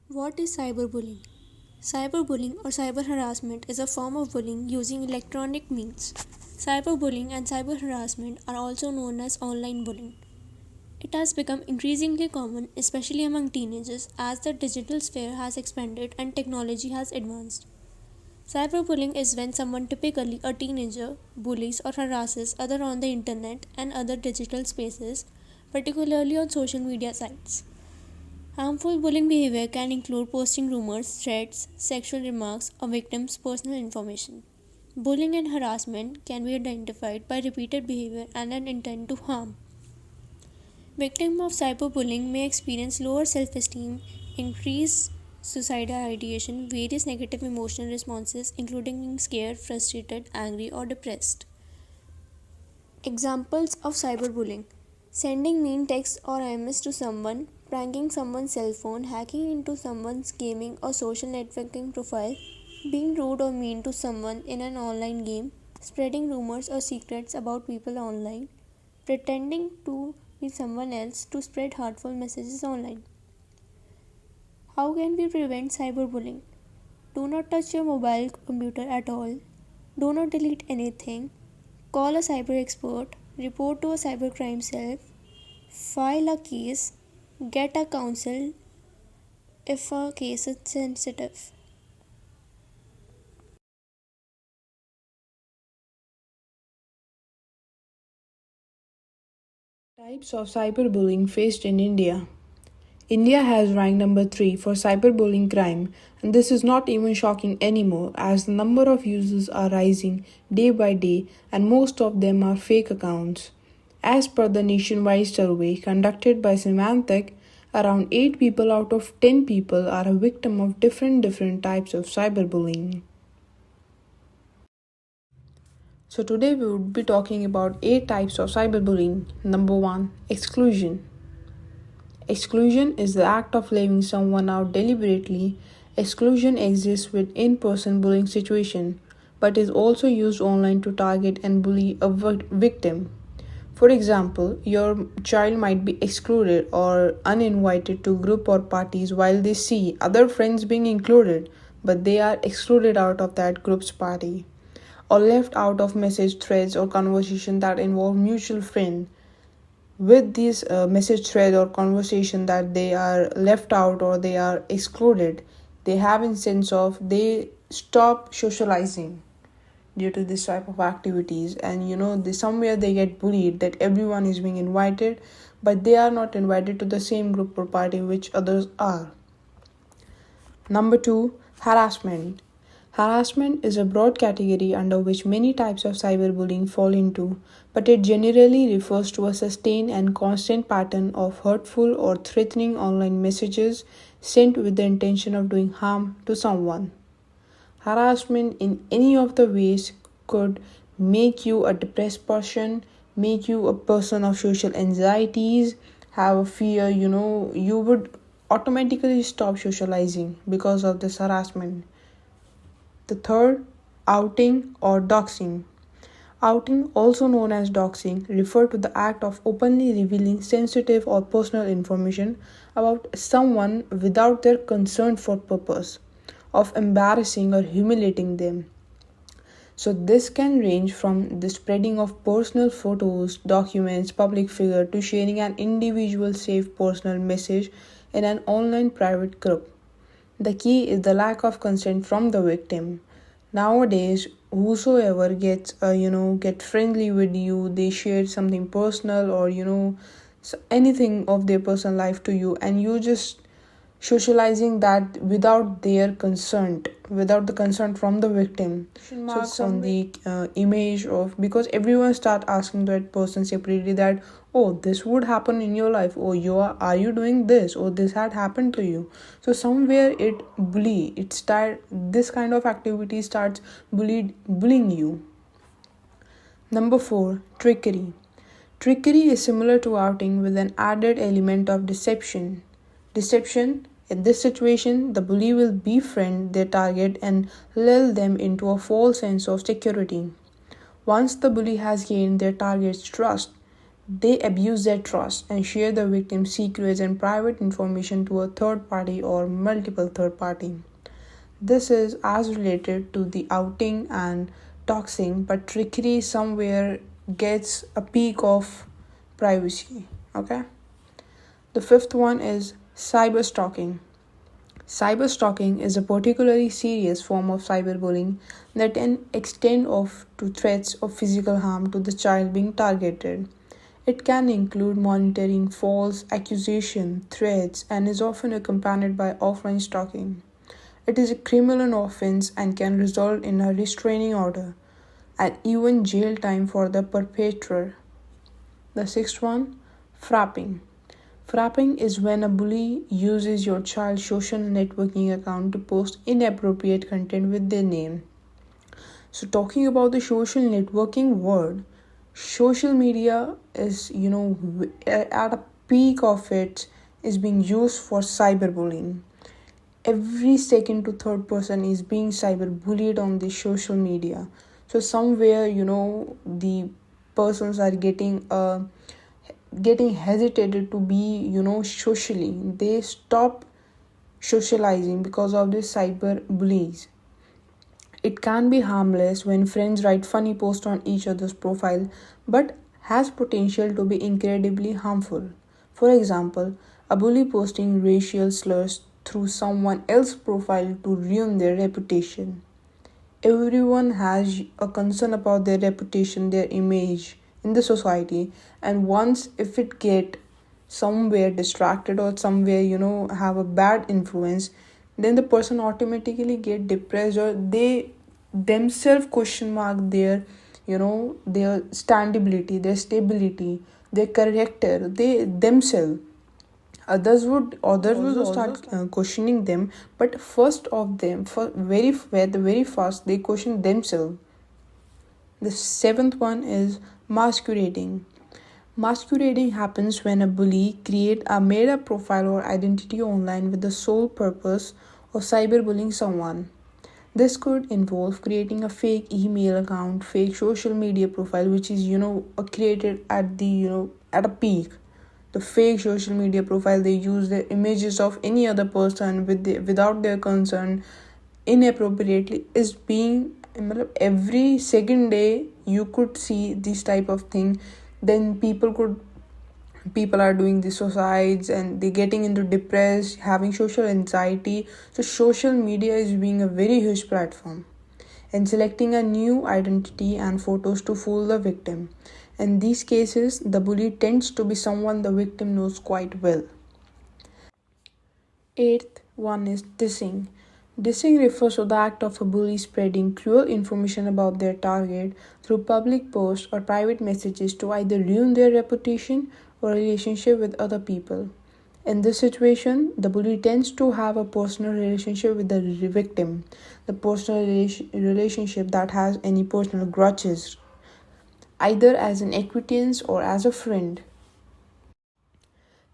What is cyberbullying? Cyberbullying or cyber harassment is a form of bullying using electronic means. Cyberbullying and cyber harassment are also known as online bullying. It has become increasingly common, especially among teenagers, as the digital sphere has expanded and technology has advanced. Cyberbullying is when someone, typically a teenager, bullies or harasses others on the internet and other digital spaces, particularly on social media sites. Harmful bullying behavior can include posting rumors, threats, sexual remarks, or victims' personal information. Bullying and harassment can be identified by repeated behavior and an intent to harm. Victims of cyberbullying may experience lower self esteem, increased suicidal ideation, various negative emotional responses, including being scared, frustrated, angry, or depressed. Examples of cyberbullying: sending mean texts or IMS to someone, pranking someone's cell phone, hacking into someone's gaming or social networking profile, being rude or mean to someone in an online game, spreading rumors or secrets about people online, pretending to be someone else to spread hurtful messages online. How can we prevent cyberbullying? Do not touch your mobile computer at all. Do not delete anything. Call a cyber expert. Report to a cybercrime cell. File a case. Get a counsel if a case is sensitive. Types of cyberbullying faced in India. India has ranked number 3 for cyberbullying crime, and this is not even shocking anymore as the number of users are rising day by day and most of them are fake accounts. As per the nationwide survey conducted by Symantec, around 8 people out of 10 people are a victim of different types of cyberbullying. So today we would be talking about 8 types of cyberbullying. Number 1, exclusion. Exclusion is the act of leaving someone out deliberately. Exclusion exists with in-person bullying situation, but is also used online to target and bully a victim. For example, your child might be excluded or uninvited to group or parties while they see other friends being included, but they are excluded out of that group's party, or left out of message threads or conversation that involve mutual friend. With this message thread or conversation that they are left out or they are excluded, they have a sense of they stop socializing due to this type of activities, and somewhere they get bullied that everyone is being invited but they are not invited to the same group or party which others are. Number 2, harassment. Harassment is a broad category under which many types of cyberbullying fall into, but it generally refers to a sustained and constant pattern of hurtful or threatening online messages sent with the intention of doing harm to someone. Harassment in any of the ways could make you a depressed person, make you a person of social anxieties, have a fear, you would automatically stop socializing because of this harassment. The third, outing or doxing. Outing, also known as doxing, refer to the act of openly revealing sensitive or personal information about someone without their consent for purpose of embarrassing or humiliating them. So this can range from the spreading of personal photos, documents, public figure to sharing an individual safe personal message in an online private group. The key is the lack of consent from the victim. Nowadays, whosoever gets get friendly with you, they share something personal or anything of their personal life to you, and you just socializing that without their consent, without the consent from the victim. So it's on the image of, because everyone start asking that person separately that, oh, this would happen in your life, or are you doing this, or this had happened to you. So somewhere it start, this kind of activity starts bullying you. Number 4, trickery. Trickery is similar to outing with an added element of deception. Deception, in this situation, the bully will befriend their target and lull them into a false sense of security. Once the bully has gained their target's trust, They abuse their trust and share the victim's secrets and private information to a third party or multiple third party. This is as related to the outing and doxing, but trickery somewhere gets a peak of privacy. Okay. The fifth one is cyber stalking. Cyber stalking is a particularly serious form of cyberbullying that can extend off to threats of physical harm to the child being targeted. It can include monitoring, false accusation, threats, and is often accompanied by offline stalking. It is a criminal offense and can result in a restraining order and even jail time for the perpetrator. The sixth one, frapping. Frapping is when a bully uses your child's social networking account to post inappropriate content with their name. So, talking about the social networking world, social media is, at a peak of it, is being used for cyberbullying. Every second to third person is being cyberbullied on the social media. So somewhere, the persons are getting hesitated to be, socially. They stop socializing because of this cyber bullies. It can be harmless when friends write funny posts on each other's profile, but has potential to be incredibly harmful. For example, a bully posting racial slurs through someone else's profile to ruin their reputation. Everyone has a concern about their reputation, their image in the society, and once if it get somewhere distracted or somewhere have a bad influence, then the person automatically get depressed or they themselves question mark their standability, their stability, their character, they themselves. Others would also start questioning them, but first of them, for the very first they question themselves. The seventh one is masquerading. Masquerading happens when a bully creates a made up profile or identity online with the sole purpose of cyberbullying someone. This could involve creating a fake email account, fake social media profile, which is created at the at a peak. The fake social media profile, they use the images of any other person without their consent inappropriately is being every second day you could see this type of thing. Then people are doing the suicides and they getting into depressed, having social anxiety. So social media is being a very huge platform and selecting a new identity and photos to fool the victim. In these cases, the bully tends to be someone the victim knows quite well. Eighth one is dissing. Dissing refers to the act of a bully spreading cruel information about their target through public posts or private messages to either ruin their reputation or relationship with other people. In this situation, the bully tends to have a personal relationship with the victim, the personal relationship that has any personal grudges, either as an acquaintance or as a friend.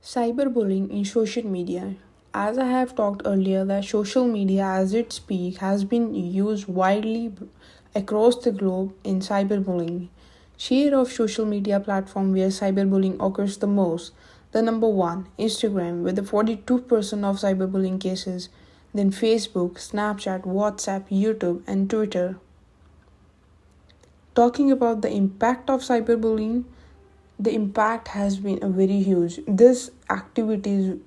Cyberbullying in social media. As I have talked earlier, that social media as its peak has been used widely across the globe in cyberbullying. Share of social media platform where cyberbullying occurs the most. The number one, Instagram, with the 42% of cyberbullying cases. Then Facebook, Snapchat, WhatsApp, YouTube, and Twitter. Talking about the impact of cyberbullying, the impact has been a very huge. This activities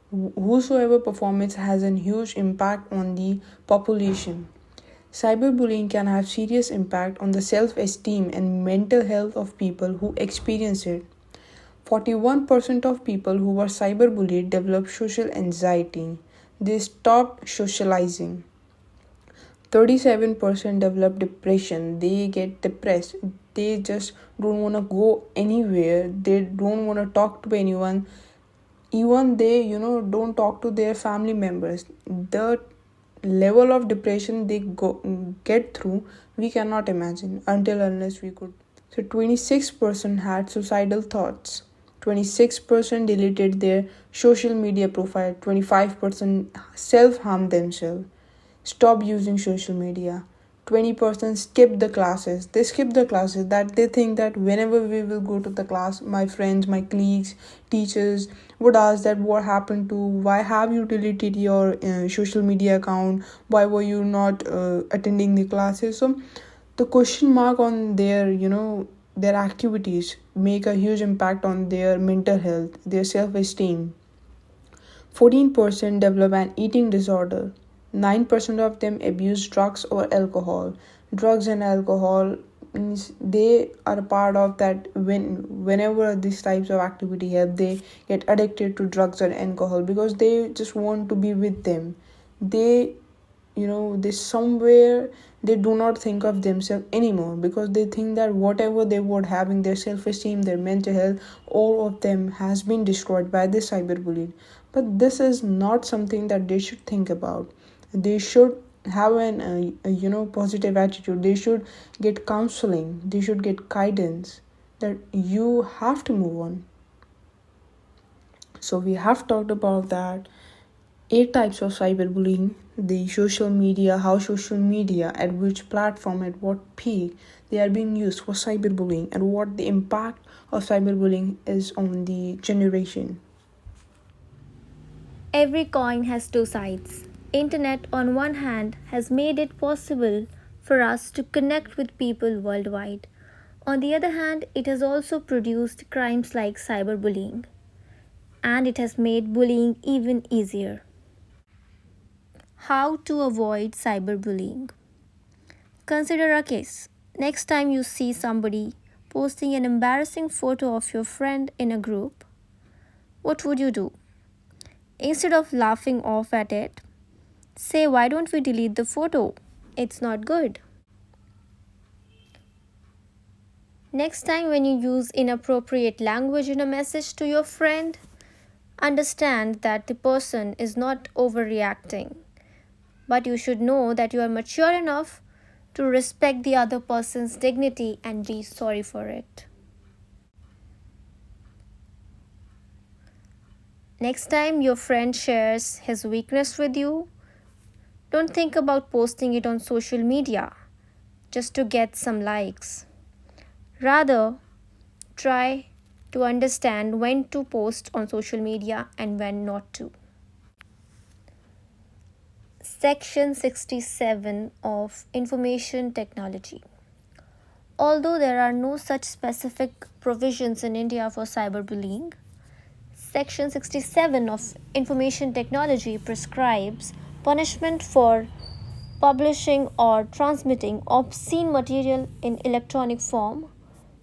whosoever performance has a huge impact on the population. Cyberbullying can have serious impact on the self-esteem and mental health of people who experience it. 41% of people who were cyberbullied developed social anxiety. They stopped socializing. 37% develop depression. They get depressed. They just don't want to go anywhere. They don't want to talk to anyone. Even they don't talk to their family members. The level of depression they get through, we cannot imagine until unless we could. So 26% had suicidal thoughts. 26% deleted their social media profile. 25% self harm themselves. Stop using social media. 20% skip the classes. They skip the classes that they think that whenever we will go to the class, my friends, my colleagues, teachers would ask that what happened to, why have you deleted your social media account, why were you not attending the classes. So the question mark on their, their activities make a huge impact on their mental health, their self-esteem. 14% develop an eating disorder. 9% of them abuse drugs or alcohol. Drugs and alcohol means they are a part of that. Whenever these types of activity help, they get addicted to drugs or alcohol because they just want to be with them. They, they somewhere, they do not think of themselves anymore because they think that whatever they would have in their self-esteem, their mental health, all of them has been destroyed by this cyberbullying. But this is not something that they should think about. They should have an positive attitude. They should get counseling, they should get guidance that you have to move on. So we have talked about that 8 types of cyberbullying, the social media, how social media, at which platform, at what peak they are being used for cyberbullying, and what the impact of cyberbullying is on the generation. Every coin has two sides. Internet on one hand has made it possible for us to connect with people worldwide. On the other hand, it has also produced crimes like cyberbullying, and it has made bullying even easier. How to avoid cyberbullying? Consider a case. Next time you see somebody posting an embarrassing photo of your friend in a group, what would you do? Instead of laughing off at it, say, "Why don't we delete the photo? It's not good." Next time, when you use inappropriate language in a message to your friend, understand that the person is not overreacting. But you should know that you are mature enough to respect the other person's dignity and be sorry for it. Next time your friend shares his weakness with you, don't think about posting it on social media just to get some likes. Rather, try to understand when to post on social media and when not to. Section 67 of Information Technology. Although there are no such specific provisions in India for cyberbullying, Section 67 of Information Technology prescribes punishment for publishing or transmitting obscene material in electronic form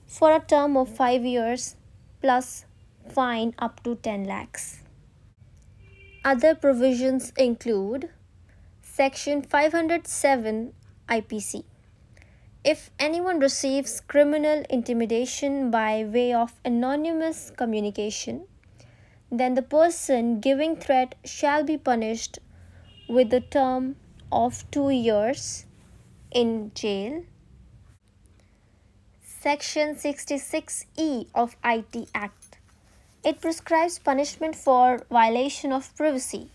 for a term of 5 years plus fine up to 10 lakhs. Other provisions include Section 507 IPC. If anyone receives criminal intimidation by way of anonymous communication, then the person giving threat shall be punished with a term of 2 years in jail. Section 66E of IT Act. It prescribes punishment for violation of privacy.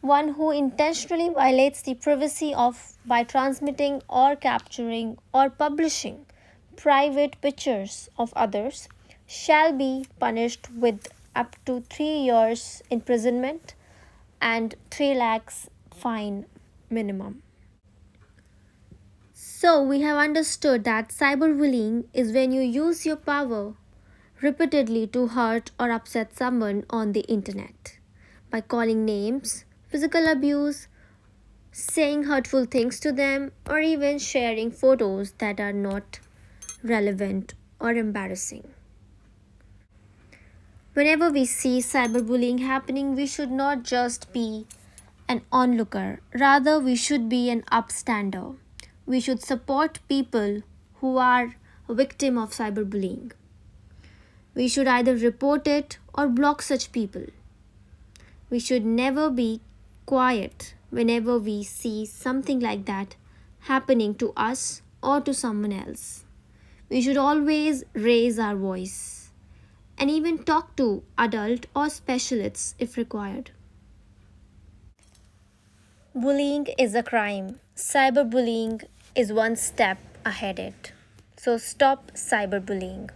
One who intentionally violates the privacy of by transmitting or capturing or publishing private pictures of others shall be punished with up to 3 years imprisonment and 3 lakhs fine minimum. So we have understood that cyberbullying is when you use your power repeatedly to hurt or upset someone on the internet by calling names, physical abuse, saying hurtful things to them, or even sharing photos that are not relevant or embarrassing. Whenever we see cyberbullying happening, we should not just be an onlooker, rather, we should be an upstander. We should support people who are a victim of cyberbullying. We should either report it or block such people. We should never be quiet whenever we see something like that happening to us or to someone else. We should always raise our voice and even talk to adult or specialists if required. Bullying is a crime. Cyberbullying is one step ahead it. So stop cyberbullying.